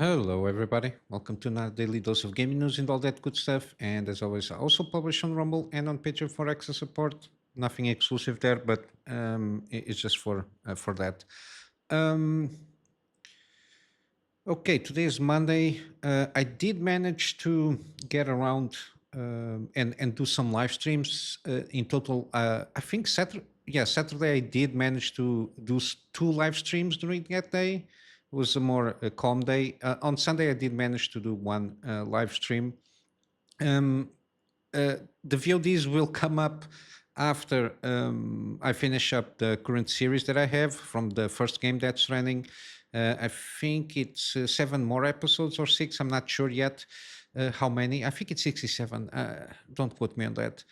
Hello, everybody. Welcome to another daily dose of gaming news and all that good stuff. And as always, I also publish on Rumble and on Patreon for access support. Nothing exclusive there, but it's just for that. Um, okay, today is Monday. I did manage to get around and do some live streams. In total, I think Saturday. Yeah, Saturday I did manage to do two live streams during that day. It was a more calm day. On Sunday, I did manage to do one live stream. Um, the VODs will come up after I finish up the current series that I have from the first game that's running. I think it's seven more episodes or six. I'm not sure yet how many. I think it's 67. Don't quote me on that.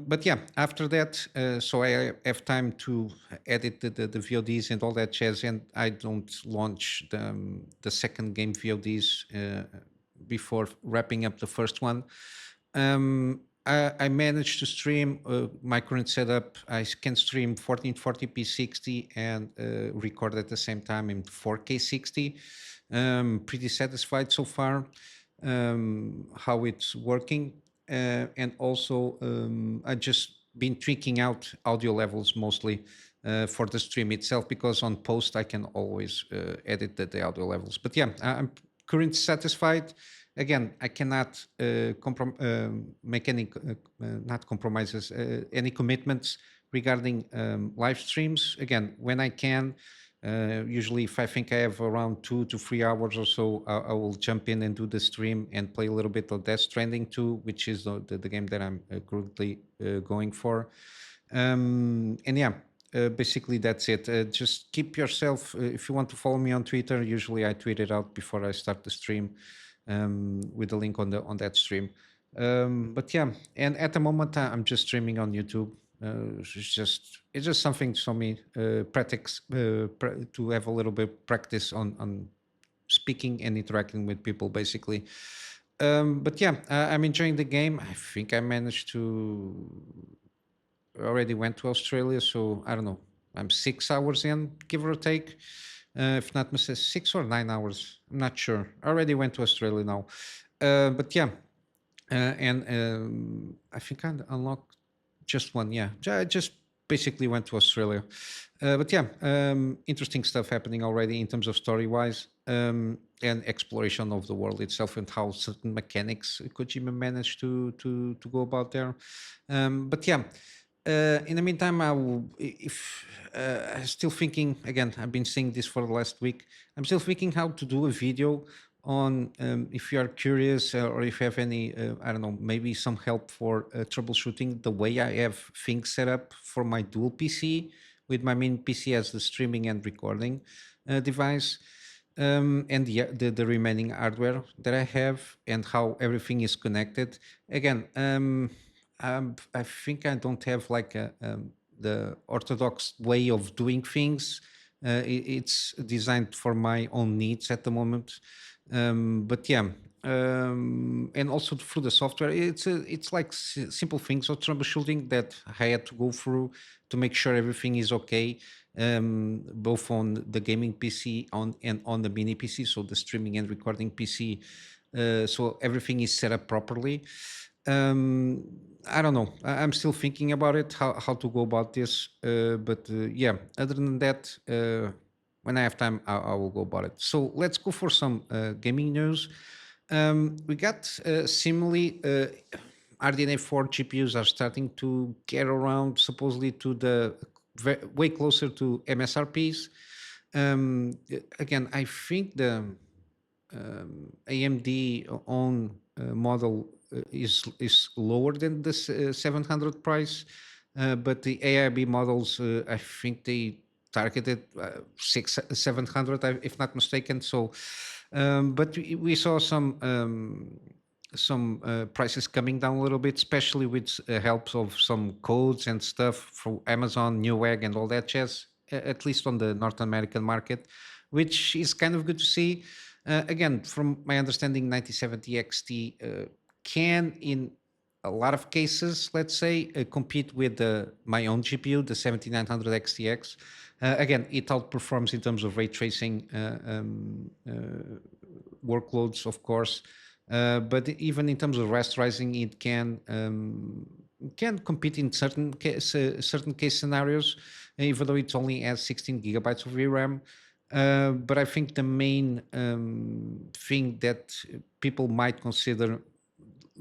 But yeah, after that, so I have time to edit the VODs and all that jazz, and I don't launch the second game VODs before wrapping up the first one. I managed to stream my current setup. I can stream 1440p 60 and record at the same time in 4K 60. Pretty satisfied so far how it's working. And also, I just been tweaking out audio levels mostly for the stream itself, because on post I can always edit the audio levels. But yeah, I'm currently satisfied. Again, I cannot make any not compromises, any commitments regarding live streams. Again, when I can, usually if I think I have around 2 to 3 hours or so, I will jump in and do the stream and play a little bit of Death Stranding 2, which is the game that I'm currently going for. And yeah, basically that's it. Just keep yourself, if you want to follow me on Twitter, usually I tweet it out before I start the stream with the link on that stream. But yeah, and at the moment I'm just streaming on YouTube. It's just something for me practice to have a little bit practice on speaking and interacting with people, basically. But yeah, I'm enjoying the game. I think I managed to already went to Australia, so I don't know. I'm 6 hours in, give or take. If not mistake, 6 or 9 hours. I'm not sure. I already went to Australia now. But yeah, and I think I unlocked just one. Yeah, I just basically went to Australia. But yeah, interesting stuff happening already in terms of story wise and exploration of the world itself and how certain mechanics Kojima managed to go about there. But yeah, in the meantime, if I'm still thinking again, I've been saying this for the last week. I'm still thinking how to do a video on if you are curious or if you have any, I don't know, maybe some help for troubleshooting the way I have things set up for my dual PC with my main PC as the streaming and recording device. And the remaining hardware that I have and how everything is connected. Again, I think I don't have like the orthodox way of doing things. It's designed for my own needs at the moment. But yeah, and also through the software, it's like simple things of troubleshooting that I had to go through to make sure everything is okay, both on the gaming PC and on the mini PC, so the streaming and recording PC. So everything is set up properly. I don't know. I'm still thinking about it, how to go about this. But yeah, other than that, when I have time, I will go about it. So let's go for some gaming news. We got similarly, RDNA 4 GPUs are starting to get around supposedly to the way closer to MSRPs. Again, I think the AMD own model is lower than the 700 price, but the AIB models, I think they targeted 700, if not mistaken. So, but we saw some prices coming down a little bit, especially with help of some codes and stuff from Amazon, Newegg, and all that jazz. At least on the North American market, which is kind of good to see. Again, from my understanding, 9070 XT can, in a lot of cases, let's say, compete with my own GPU, the 7900 XTX. Again, it outperforms in terms of ray tracing workloads, of course. But even in terms of rasterizing, it can compete in certain case scenarios, even though it only has 16 gigabytes of VRAM. But I think the main thing that people might consider,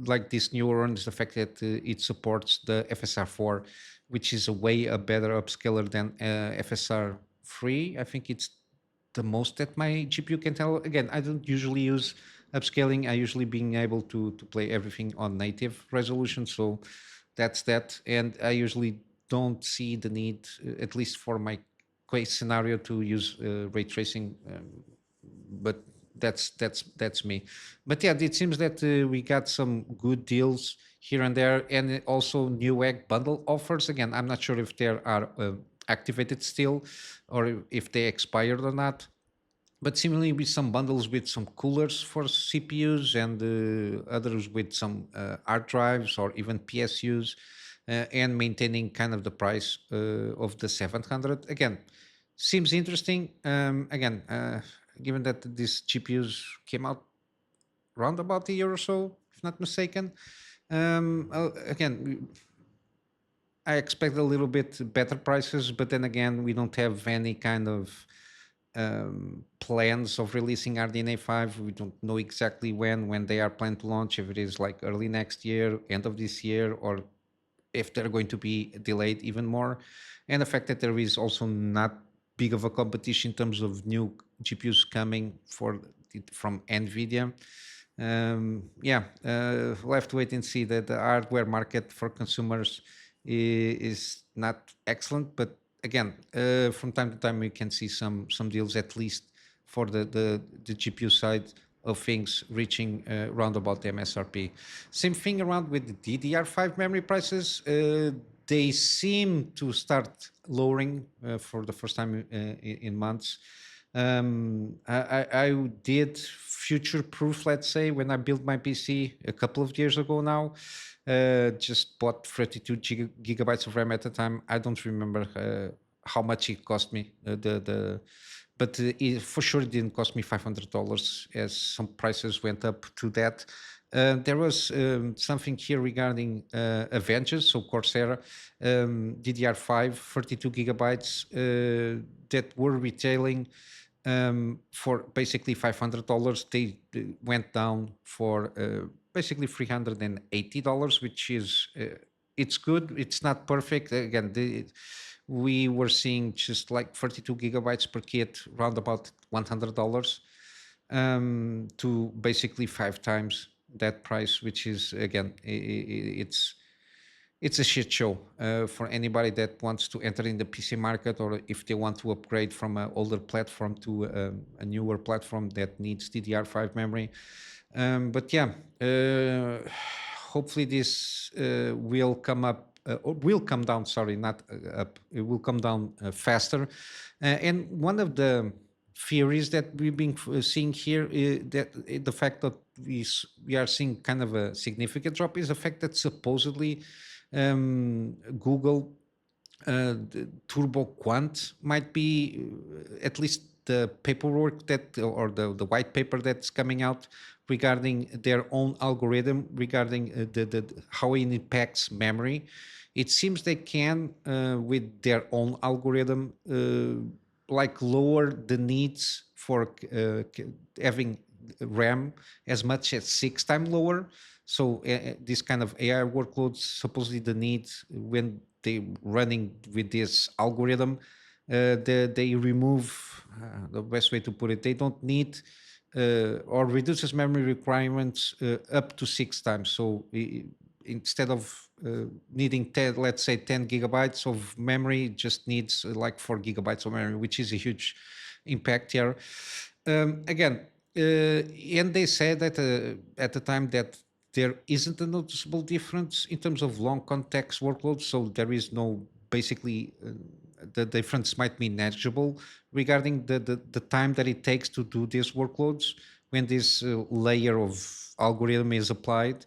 like this newer one, is the fact that it supports the FSR4, which is a better upscaler than FSR3. I think it's the most that my GPU can tell. Again, I don't usually use upscaling. I usually being able to play everything on native resolution. So that's that. And I usually don't see the need, at least for my case scenario, to use ray tracing. But that's me. But yeah, it seems that we got some good deals here and there, and also new egg bundle offers. Again, I'm not sure if they are activated still, or if they expired or not. But similarly, with some bundles with some coolers for CPUs, and others with some hard drives or even PSUs, and maintaining kind of the price of the 700. Again, seems interesting. Again, given that these GPUs came out round about a year or so, if not mistaken. Again, I expect a little bit better prices, but then again, we don't have any kind of plans of releasing RDNA 5. We don't know exactly when they are planned to launch, if it is like early next year, end of this year, or if they're going to be delayed even more. And the fact that there is also not big of a competition in terms of new GPUs coming from NVIDIA. Yeah, we'll have to wait and see. That the hardware market for consumers is not excellent, but again, from time to time we can see some deals, at least for the GPU side of things, reaching around about the MSRP. Same thing around with the DDR5 memory prices. They seem to start lowering for the first time in months. I did future proof, let's say, when I built my PC a couple of years ago now. Just bought 32 gigabytes of RAM at the time. I don't remember how much it cost me. But it, for sure, it didn't cost me $500, as some prices went up to that. There was something here regarding Avengers, so Corsair DDR5 32 gigabytes that were retailing for basically $500. They went down for basically $380, which is it's good. It's not perfect. Again, we were seeing just like 32 gigabytes per kit, round about $100, to basically 5 times that price, which is, again, it's a shit show for anybody that wants to enter in the PC market, or if they want to upgrade from an older platform to a newer platform that needs DDR5 memory. But yeah, hopefully this will come up. Or will come down, sorry, not up. It will come down faster. And one of the theories that we've been seeing here is that the fact that we are seeing kind of a significant drop is the fact that supposedly Google the Turbo Quant might be, at least the paperwork that, or the white paper that's coming out regarding their own algorithm regarding how it impacts memory. It seems they can, with their own algorithm, like lower the needs for having RAM as much as 6 times lower. So this kind of AI workloads, supposedly the needs when they running with this algorithm, they remove, the best way to put it, they don't need or reduces memory requirements up to 6 times. So instead of needing 10, let's say 10 gigabytes of memory, it just needs like 4 gigabytes of memory, which is a huge impact here. Again, and they said that at the time that there isn't a noticeable difference in terms of long context workloads. So there is no, basically, the difference might be negligible regarding the time that it takes to do these workloads when this layer of algorithm is applied,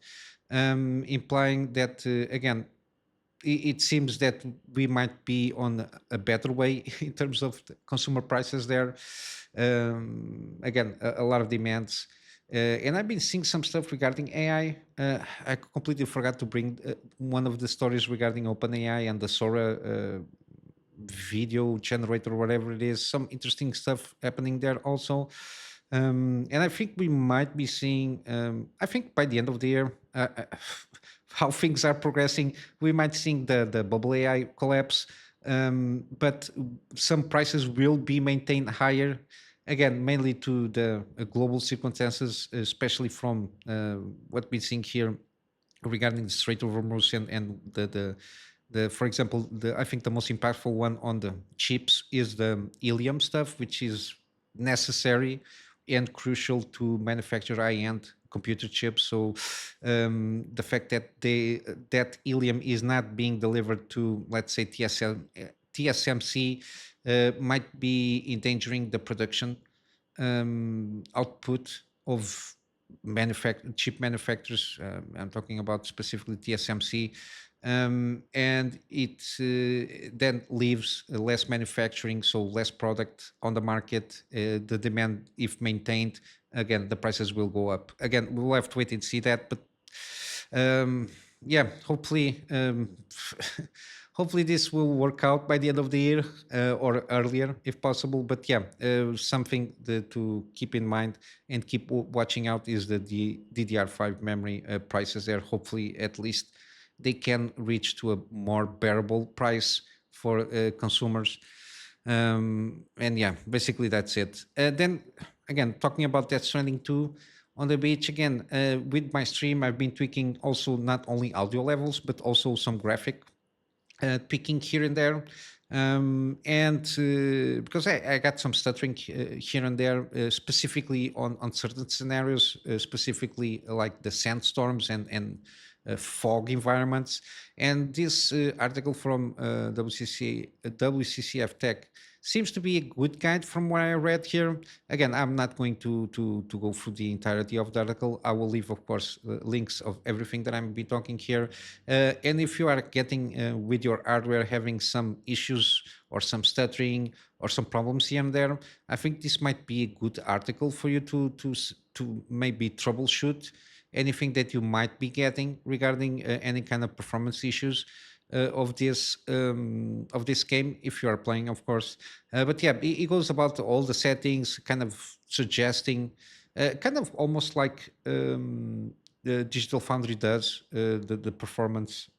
implying that, again, it seems that we might be on a better way in terms of the consumer prices there. Again, a lot of demands. And I've been seeing some stuff regarding AI. I completely forgot to bring one of the stories regarding OpenAI and the Sora video generator, or whatever it is. Some interesting stuff happening there also. And I think we might be seeing, I think by the end of the year, how things are progressing, we might see the bubble AI collapse. But some prices will be maintained higher, again, mainly to the global circumstances, especially from what we're seeing here regarding the Strait of Hormuz and the for example, I think the most impactful one on the chips is the helium stuff, which is necessary and crucial to manufacture high-end computer chips. So the fact that that helium is not being delivered to, let's say, TSMC, might be endangering the production output of chip manufacturers. I'm talking about specifically TSMC, and it then leaves less manufacturing, so less product on the market. The demand, if maintained, again, the prices will go up. Again, we'll have to wait and see that, but yeah, hopefully, hopefully this will work out by the end of the year, or earlier if possible. But yeah, something to keep in mind and keep watching out is the DDR5 memory prices there. Hopefully, at least they can reach to a more bearable price for consumers. And yeah, basically that's it. Then again, talking about that Stranding 2 on the beach again, with my stream, I've been tweaking also not only audio levels but also some graphic tweaking here and there. And because I got some stuttering here and there, specifically on certain scenarios, specifically like the sandstorms and fog environments. And this article from WCCF Tech seems to be a good guide from what I read here. Again, I'm not going to go through the entirety of the article. I will leave, of course, links of everything that I'm be talking here. And if you are getting with your hardware having some issues or some stuttering or some problems here and there, I think this might be a good article for you to maybe troubleshoot anything that you might be getting regarding any kind of performance issues of this game, if you are playing, of course. But yeah, it goes about all the settings, kind of suggesting, kind of almost like the Digital Foundry does, the performance,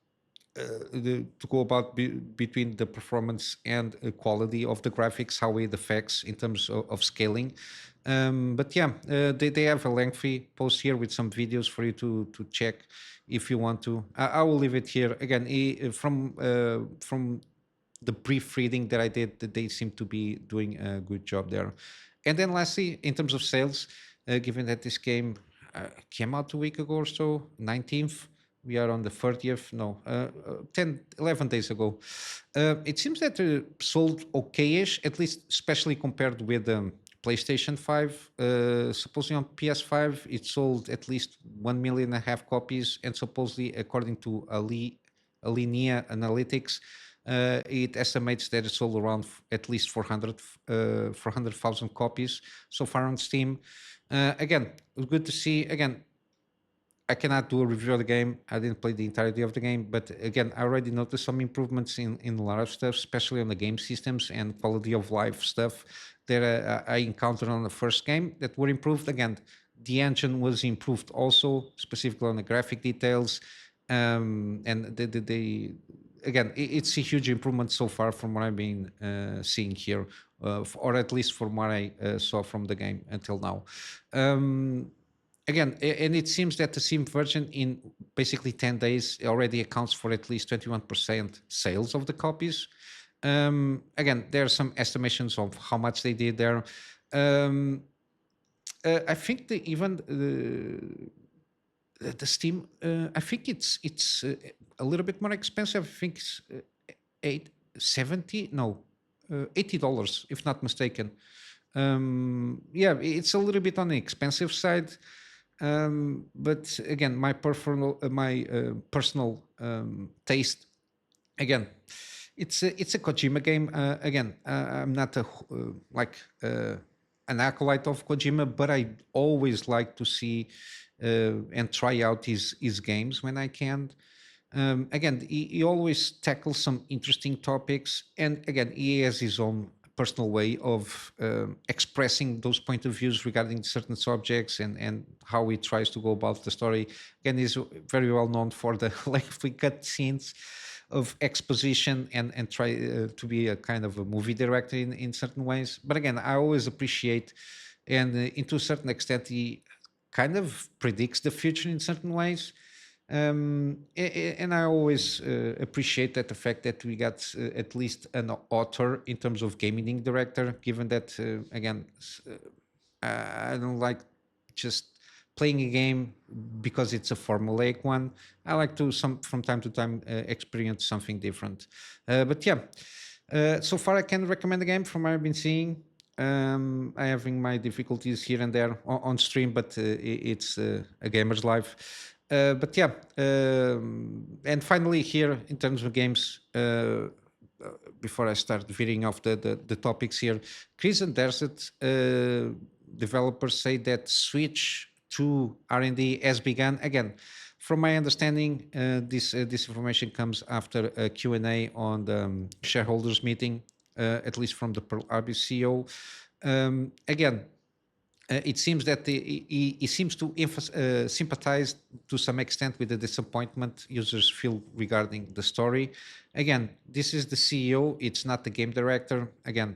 to go about between the performance and quality of the graphics, how it affects in terms of scaling. But yeah, they have a lengthy post here with some videos for you to check if you want to. I will leave it here again. From the brief reading that I did, that they seem to be doing a good job there. And then lastly, in terms of sales, given that this game came out a week ago or so, 19th, we are on the 30th, no, 10, 11 days ago. It seems that sold okay-ish, at least especially compared with PlayStation 5. Supposedly on PS5, it sold at least 1.5 million copies, and supposedly, according to Lian Analytics, it estimates that it sold around at least 400,000 copies so far on Steam. Again, it was good to see. Again, I cannot do a review of the game. I didn't play the entirety of the game, but again, I already noticed some improvements in a lot of stuff, especially on the game systems and quality of life stuff that I encountered on the first game that were improved. Again, the engine was improved also, specifically on the graphic details, and again, it's a huge improvement so far from what I've been seeing here, or at least from what I saw from the game until now. Again, and it seems that the Steam version in basically 10 days already accounts for at least 21% sales of the copies. Again, there are some estimations of how much they did there. I think the Steam, I think it's a little bit more expensive. I think it's $80, if not mistaken. Yeah, it's a little bit on the expensive side. But again, my personal taste, again, it's a Kojima game. Again, I'm not a an acolyte of Kojima, but I always like to see and try out his games when I can. Again, he always tackles some interesting topics, and again, he has his own personal way of expressing those point of views regarding certain subjects and how he tries to go about the story. Again, he's very well known for the lengthy cut scenes of exposition and try to be a kind of a movie director in certain ways. But again, I always appreciate, and into a certain extent, he kind of predicts the future in certain ways. And I always appreciate that the fact that we got at least an author in terms of gaming director, given that, again, I don't like just playing a game because it's a formulaic one. I like to some from time to time experience something different. But yeah, so far I can recommend the game from what I've been seeing. I having my difficulties here and there on stream, but it's a gamer's life. But yeah, and finally here in terms of games, before I start veering off the topics here, Chris and Derset, developers say that switch to R&D has begun. Again, from my understanding, this information comes after a Q&A on the shareholders meeting, at least from the Pearl Arbis CEO. Again, it seems that he seems to sympathize to some extent with the disappointment users feel regarding the story. Again, this is the CEO; it's not the game director. Again,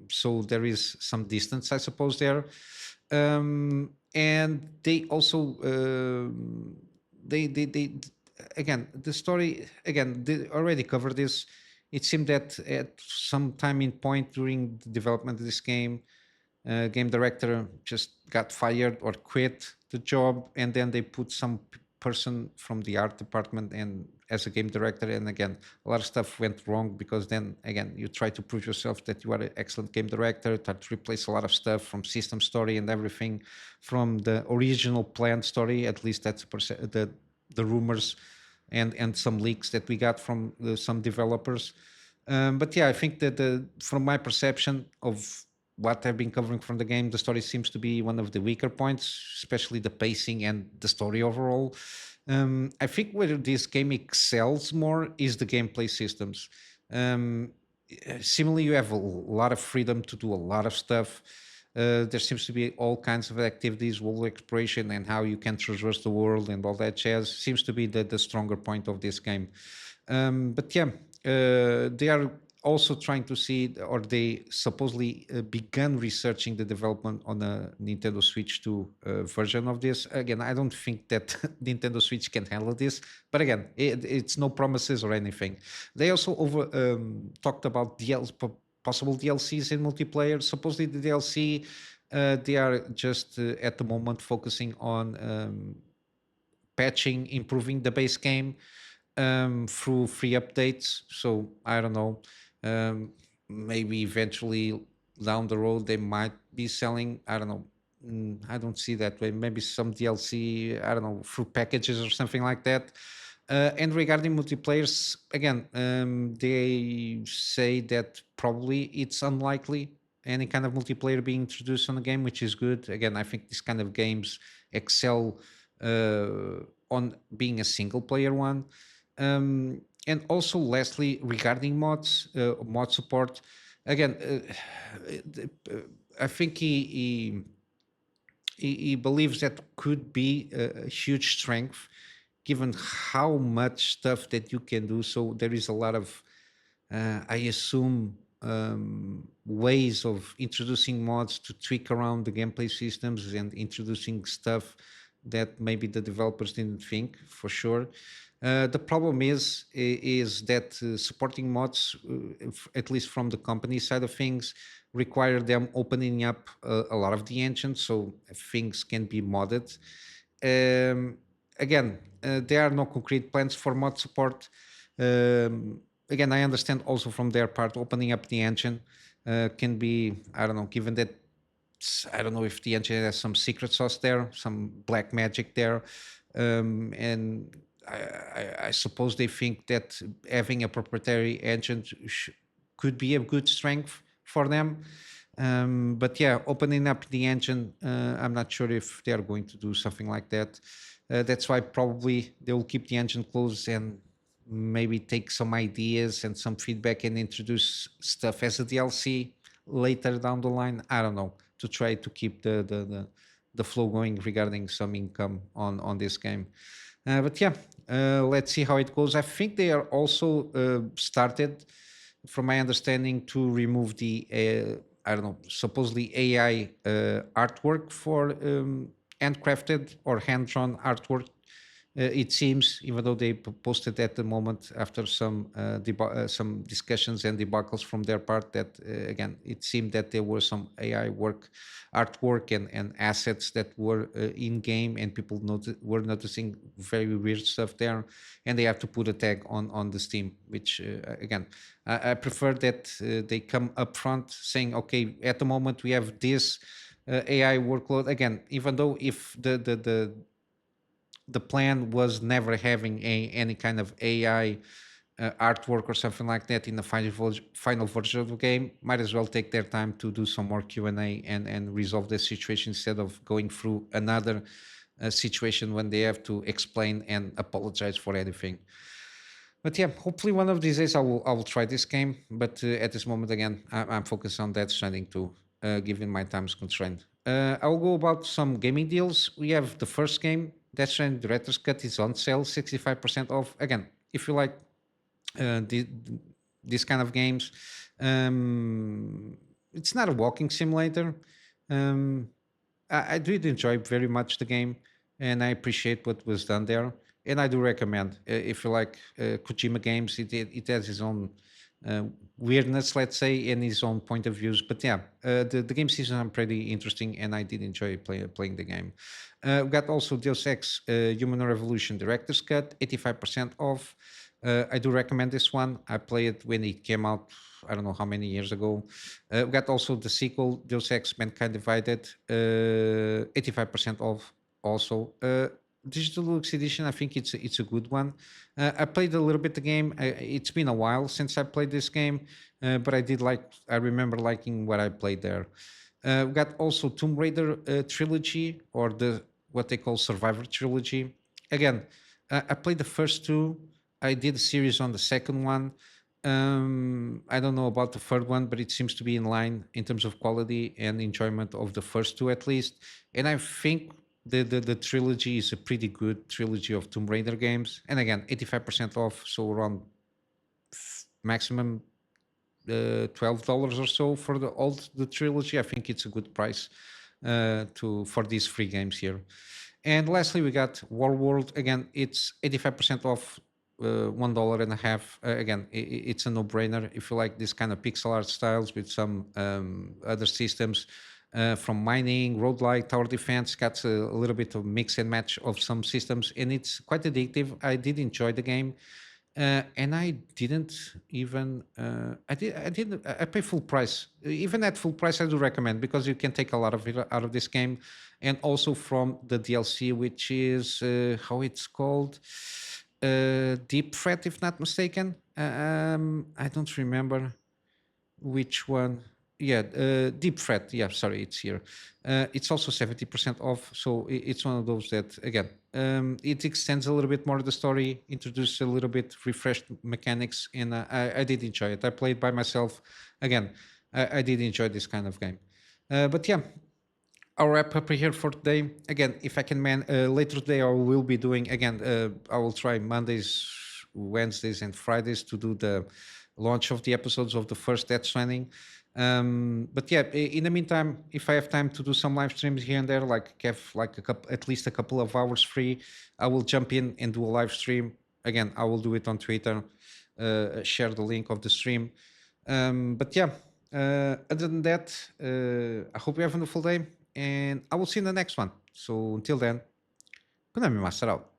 so there is some distance, I suppose, there. And they also they again the story again they already covered this. It seemed that at some time in point during the development of this game director just got fired or quit the job, and then they put some person from the art department and as a game director, and again a lot of stuff went wrong because then again you try to prove yourself that you are an excellent game director, try to replace a lot of stuff from system story and everything from the original planned story. At least that's the rumors and some leaks that we got from some developers. But yeah, I think that from my perception of what I've been covering from the game, the story seems to be one of the weaker points, especially the pacing and the story overall. I think where this game excels more is the gameplay systems. Um, Similarly, you have a lot of freedom to do a lot of stuff. There seems to be all kinds of activities, world exploration, and how you can traverse the world and all that jazz seems to be the stronger point of this game. But yeah, they are also trying to see, or they supposedly began researching the development on a Nintendo Switch 2 version of this. Again, I don't think that Nintendo Switch can handle this, but again, it's no promises or anything. They also talked about possible DLCs in multiplayer. Supposedly, the DLC they are just at the moment focusing on patching, improving the base game through free updates. So I don't know. Um, Maybe eventually down the road they might be selling. I don't know. I don't see that way. Maybe some DLC. I don't know, through packages or something like that. And regarding multiplayers, again, they say that probably it's unlikely any kind of multiplayer being introduced on the game, which is good. Again, I think these kind of games excel on being a single player one. And also, lastly, regarding mod support, again, I think he believes that could be a huge strength given how much stuff that you can do. So there is a lot of, I assume, ways of introducing mods to tweak around the gameplay systems and introducing stuff that maybe the developers didn't think for sure. The problem is that supporting mods, at least from the company side of things, require them opening up a lot of the engine so things can be modded. Again, there are no concrete plans for mod support. Again, I understand also from their part, opening up the engine can be, I don't know, given that I don't know if the engine has some secret sauce there, some black magic there, and I suppose they think that having a proprietary engine could be a good strength for them. But yeah, opening up the engine, I'm not sure if they are going to do something like that. That's why probably they will keep the engine closed and maybe take some ideas and some feedback and introduce stuff as a DLC later down the line. I don't know, to try to keep the flow going regarding some income on this game. But yeah, let's see how it goes. I think they are also started, from my understanding, to remove the I don't know, supposedly AI artwork for handcrafted or hand-drawn artwork. It seems, even though they posted at the moment after some discussions and debacles from their part, that again, it seemed that there were some AI artwork and assets that were in game, and people were noticing very weird stuff there, and they have to put a tag on the Steam, which again, I prefer that they come up front saying, okay, at the moment we have this AI workload. Again, even though if the plan was never having any kind of AI artwork or something like that in the final version of the game, might as well take their time to do some more Q&A and resolve the situation instead of going through another situation when they have to explain and apologize for anything. But yeah, hopefully one of these days I will try this game. But at this moment, again, I'm focused on Death Stranding 2, given my time's constraint. I will go about some gaming deals. We have the first game, Death Stranding Director's Cut, is on sale, 65% off. Again, if you like the, this kind of games, it's not a walking simulator. Um, I did enjoy very much the game, and I appreciate what was done there. And I do recommend, if you like Kojima games, it has its own uh, weirdness, let's say, and his own point of views. But yeah, the game season are pretty interesting, and I did enjoy playing the game. We got also Deus Ex Human Revolution Director's Cut, 85% off. I do recommend this one. I played it when it came out. I don't know how many years ago. We got also the sequel, Deus Ex Mankind Divided, 85% off also. Digital Deluxe Edition, I think it's a good one. I played a little bit the game. It's been a while since I played this game, but I remember liking what I played there. We got also Tomb Raider trilogy, or the what they call Survivor trilogy. Again, I played the first two. I did a series on the second one. I don't know about the third one, but it seems to be in line in terms of quality and enjoyment of the first two at least. And I think the trilogy is a pretty good trilogy of Tomb Raider games. And again, 85% off, so around maximum $12 or so for the trilogy. I think it's a good price to for these free games here. And lastly, we got Warworld. Again, it's 85% off, $1 and a half. Again, it's a no-brainer if you like this kind of pixel art styles with some other systems. From mining, roguelike, tower defense, got a little bit of mix and match of some systems, and it's quite addictive. I did enjoy the game, and I didn't even I pay full price. Even at full price, I do recommend, because you can take a lot of it out of this game, and also from the DLC, which is how it's called, Deep Threat, if not mistaken. I don't remember which one. Yeah, Deep Threat. Yeah, sorry, it's here. It's also 70% off. So it's one of those that, again, it extends a little bit more the story, introduces a little bit refreshed mechanics, and I did enjoy it. I played by myself. Again, I did enjoy this kind of game. But yeah, I'll wrap up here for today. Again, if I can, later today I will be doing, again, I will try Mondays, Wednesdays, and Fridays to do the launch of the episodes of the first Death Stranding. But yeah, in the meantime, if I have time to do some live streams here and there, like have like at least a couple of hours free, I will jump in and do a live stream. Again, I will do it on Twitter, share the link of the stream. But yeah, other than that, I hope you have a wonderful day, and I will see you in the next one. So until then, Kunami Master out.